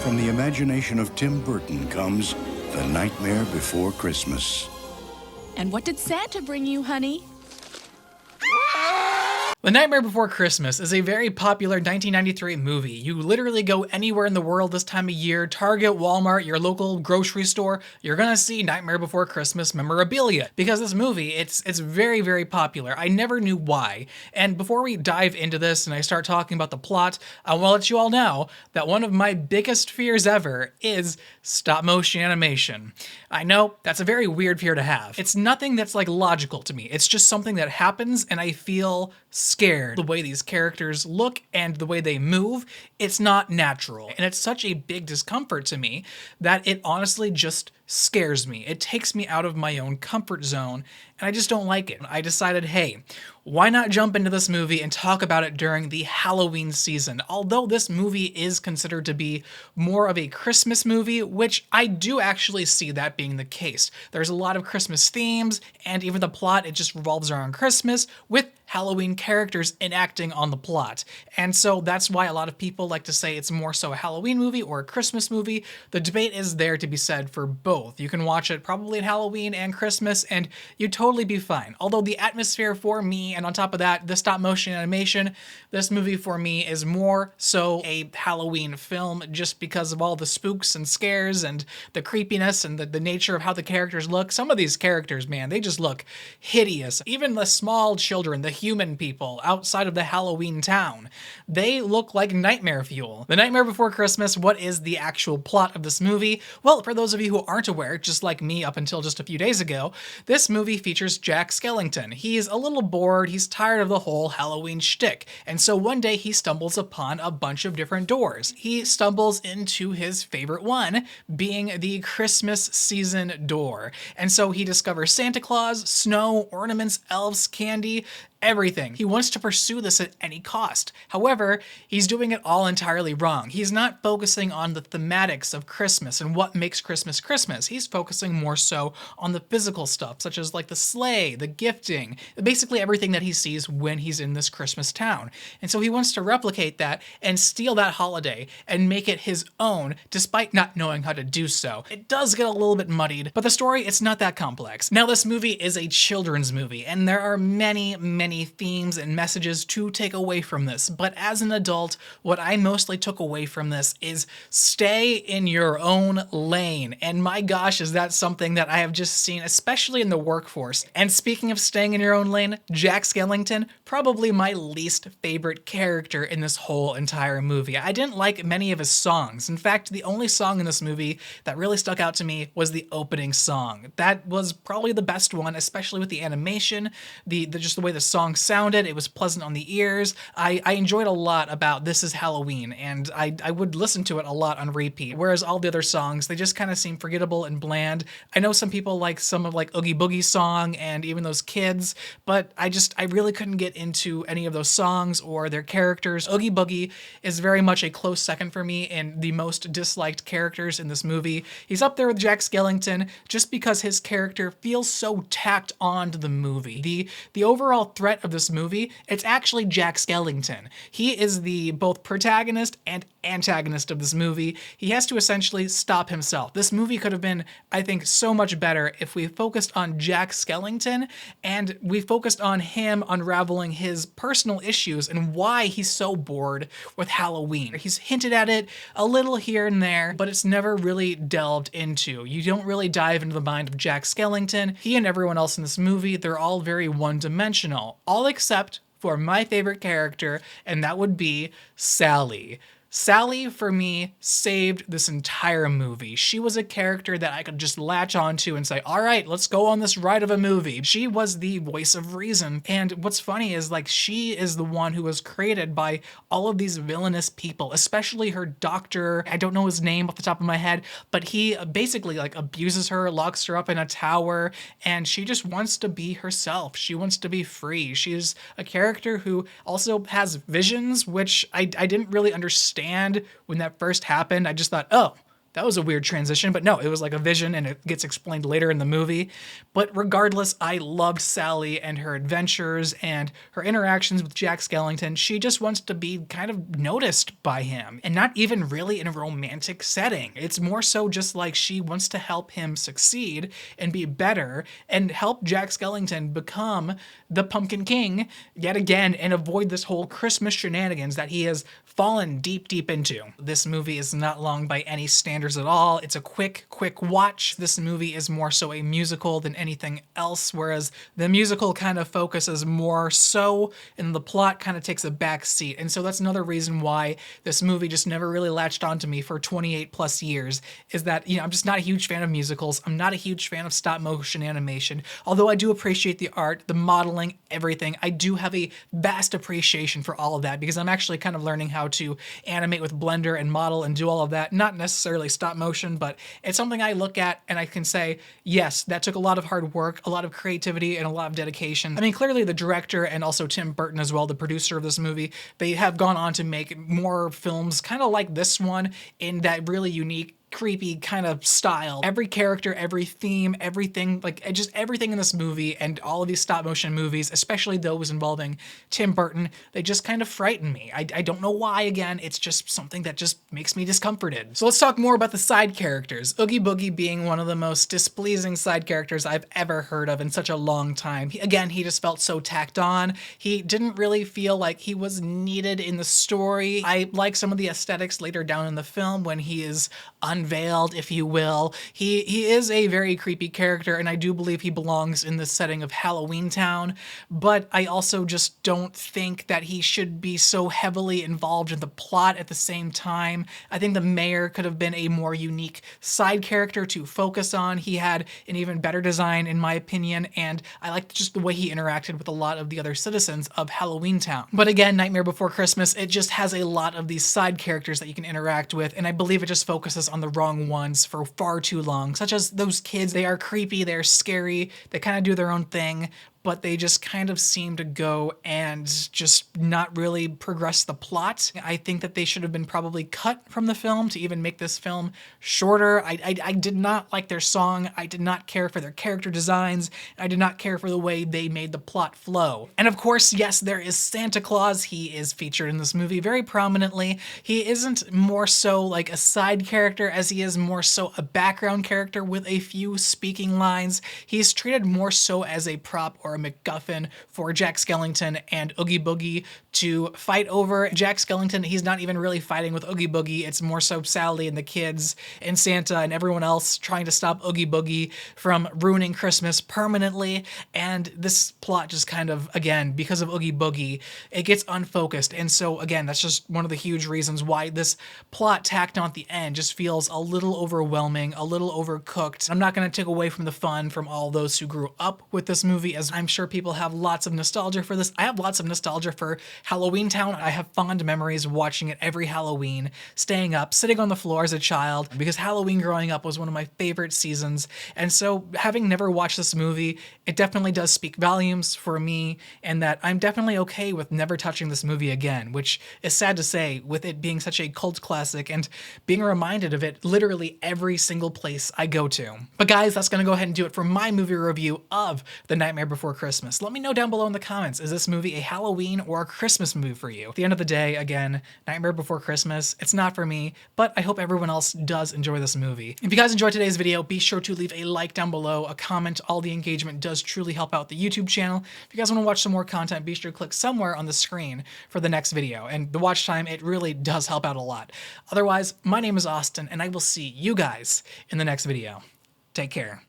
From the imagination of Tim Burton comes The Nightmare Before Christmas. And what did Santa bring you, honey? The Nightmare Before Christmas is a very popular 1993 movie. You literally go anywhere in the world this time of year, Target, Walmart, your local grocery store, you're gonna see Nightmare Before Christmas memorabilia. Because this movie, it's very, very popular. I never knew why. And before we dive into this and I start talking about the plot, I want to let you all know that one of my biggest fears ever is stop motion animation. I know, that's a very weird fear to have. It's nothing that's like logical to me. It's just something that happens and I feel scared. The way these characters look and the way they move, it's not natural. And it's such a big discomfort to me that it honestly just scares me. It takes me out of my own comfort zone and I just don't like it. I decided, hey, why not jump into this movie and talk about it during the Halloween season? Although this movie is considered to be more of a Christmas movie, which I do actually see that being the case. There's a lot of Christmas themes and even the plot, it just revolves around Christmas with Halloween characters enacting on the plot. And so that's why a lot of people like to say it's more so a Halloween movie or a Christmas movie. The debate is there to be said for both. You can watch it probably at Halloween and Christmas and you'd totally be fine. Although the atmosphere for me, and on top of that, the stop motion animation, this movie for me is more so a Halloween film just because of all the spooks and scares and the creepiness and the nature of how the characters look. Some of these characters, man, they just look hideous. Even the small children, the human people outside of the Halloween town, they look like nightmare fuel. The Nightmare Before Christmas, what is the actual plot of this movie? Well, for those of you who aren't aware, just like me up until just a few days ago, this movie features Jack Skellington. He's a little bored, he's tired of the whole Halloween shtick, and so one day he stumbles upon a bunch of different doors. He stumbles into his favorite one, being the Christmas season door. And so he discovers Santa Claus, snow, ornaments, elves, candy, everything. He wants to pursue this at any cost. However, he's doing it all entirely wrong. He's not focusing on the thematics of Christmas and what makes Christmas Christmas. He's focusing more so on the physical stuff, such as like the sleigh, the gifting, basically everything that he sees when he's in this Christmas town. And so he wants to replicate that and steal that holiday and make it his own, despite not knowing how to do so. It does get a little bit muddied, but the story, it's not that complex. Now, this movie is a children's movie, and there are many themes and messages to take away from this, but as an adult, what I mostly took away from this is stay in your own lane. And my gosh, is that something that I have just seen, especially in the workforce. And speaking of staying in your own lane, Jack Skellington, probably my least favorite character in this whole entire movie. I didn't like many of his songs. In fact, the only song in this movie that really stuck out to me was the opening song. That was probably the best one, especially with the animation, just the way the song sounded. It was pleasant on the ears. I enjoyed a lot about This Is Halloween, and I would listen to it a lot on repeat, whereas all the other songs, they just kind of seem forgettable and bland. I know some people like some of like Oogie Boogie's song and even those kids, but I really couldn't get into any of those songs or their characters. Oogie Boogie is very much a close second for me in the most disliked characters in this movie. He's up there with Jack Skellington just because his character feels so tacked on to the movie. The overall threat of this movie, it's actually Jack Skellington. He is the both protagonist and antagonist of this movie. He has to essentially stop himself. This movie could have been, I think, so much better if we focused on Jack Skellington and we focused on him unraveling his personal issues and why he's so bored with Halloween. He's hinted at it a little here and there, but it's never really delved into. You don't really dive into the mind of Jack Skellington. He and everyone else in this movie, they're all very one-dimensional. All except for my favorite character, and that would be Sally. Sally, for me, saved this entire movie. She was a character that I could just latch onto and say, all right, let's go on this ride of a movie. She was the voice of reason. And what's funny is like, she is the one who was created by all of these villainous people, especially her doctor. I don't know his name off the top of my head, but he basically like abuses her, locks her up in a tower, and she just wants to be herself. She wants to be free. She's a character who also has visions, which I didn't really understand when that first happened. I just thought, oh, That was a weird transition, but no, it was like a vision and it gets explained later in the movie. But regardless, I loved Sally and her adventures and her interactions with Jack Skellington. She just wants to be kind of noticed by him, and not even really in a romantic setting. It's more so just like she wants to help him succeed and be better and help Jack Skellington become the Pumpkin King yet again and avoid this whole Christmas shenanigans that he has fallen deep into. This movie is not long by any standards at all. It's a quick watch. This movie is more so a musical than anything else, whereas the musical kind of focuses more so and the plot kind of takes a back seat. And so that's another reason why this movie just never really latched onto me for 28 plus years, is that, I'm just not a huge fan of musicals. I'm not a huge fan of stop motion animation, although I do appreciate the art, the modeling, everything. I do have a vast appreciation for all of that because I'm actually kind of learning how to animate with Blender and model and do all of that. Not necessarily stop motion, but it's something I look at and I can say, yes, that took a lot of hard work, a lot of creativity, and a lot of dedication. I mean, clearly the director and also Tim Burton as well, the producer of this movie, they have gone on to make more films kind of like this one in that really unique, creepy kind of style. Every character, every theme, everything, like just everything in this movie and all of these stop motion movies, especially those involving Tim Burton, they just kind of frighten me. I don't know why, again, it's just something that just makes me discomforted. So let's talk more about the side characters. Oogie Boogie being one of the most displeasing side characters I've ever heard of in such a long time. Again, he just felt so tacked on. He didn't really feel like he was needed in the story. I like some of the aesthetics later down in the film when he is unveiled, if you will. He is a very creepy character, and I do believe he belongs in the setting of Halloween Town, but I also just don't think that he should be so heavily involved in the plot at the same time. I think the mayor could have been a more unique side character to focus on. He had an even better design, in my opinion, and I liked just the way he interacted with a lot of the other citizens of Halloween Town. But again, Nightmare Before Christmas, it just has a lot of these side characters that you can interact with, and I believe it just focuses on the wrong ones for far too long, such as those kids. They are creepy, they're scary, they kind of do their own thing, but they just kind of seem to go and just not really progress the plot. I think that they should have been probably cut from the film to even make this film shorter. I did not like their song. I did not care for their character designs. I did not care for the way they made the plot flow. And of course, yes, there is Santa Claus. He is featured in this movie very prominently. He isn't more so like a side character as he is more so a background character with a few speaking lines. He's treated more so as a prop or a MacGuffin for Jack Skellington and Oogie Boogie to fight over. Jack Skellington, he's not even really fighting with Oogie Boogie. It's more so Sally and the kids and Santa and everyone else trying to stop Oogie Boogie from ruining Christmas permanently. And this plot just kind of, again, because of Oogie Boogie, it gets unfocused. And so again, that's just one of the huge reasons why this plot tacked on at the end just feels a little overwhelming, a little overcooked. I'm not going to take away from the fun from all those who grew up with this movie, as I'm sure people have lots of nostalgia for this. I have lots of nostalgia for Halloween Town. I have fond memories of watching it every Halloween, staying up, sitting on the floor as a child, because Halloween growing up was one of my favorite seasons. And so having never watched this movie, it definitely does speak volumes for me, and that I'm definitely okay with never touching this movie again, which is sad to say with it being such a cult classic and being reminded of it literally every single place I go to. But guys, that's gonna go ahead and do it for my movie review of The Nightmare Before Christmas. Let me know down below in the comments, is this movie a Halloween or a Christmas movie for you? At the end of the day, again, Nightmare Before Christmas, it's not for me, but I hope everyone else does enjoy this movie. If you guys enjoyed today's video, be sure to leave a like down below, a comment. All the engagement does truly help out the YouTube channel. If you guys want to watch some more content, be sure to click somewhere on the screen for the next video. And the watch time, it really does help out a lot. Otherwise, my name is Austin, and I will see you guys in the next video. Take care.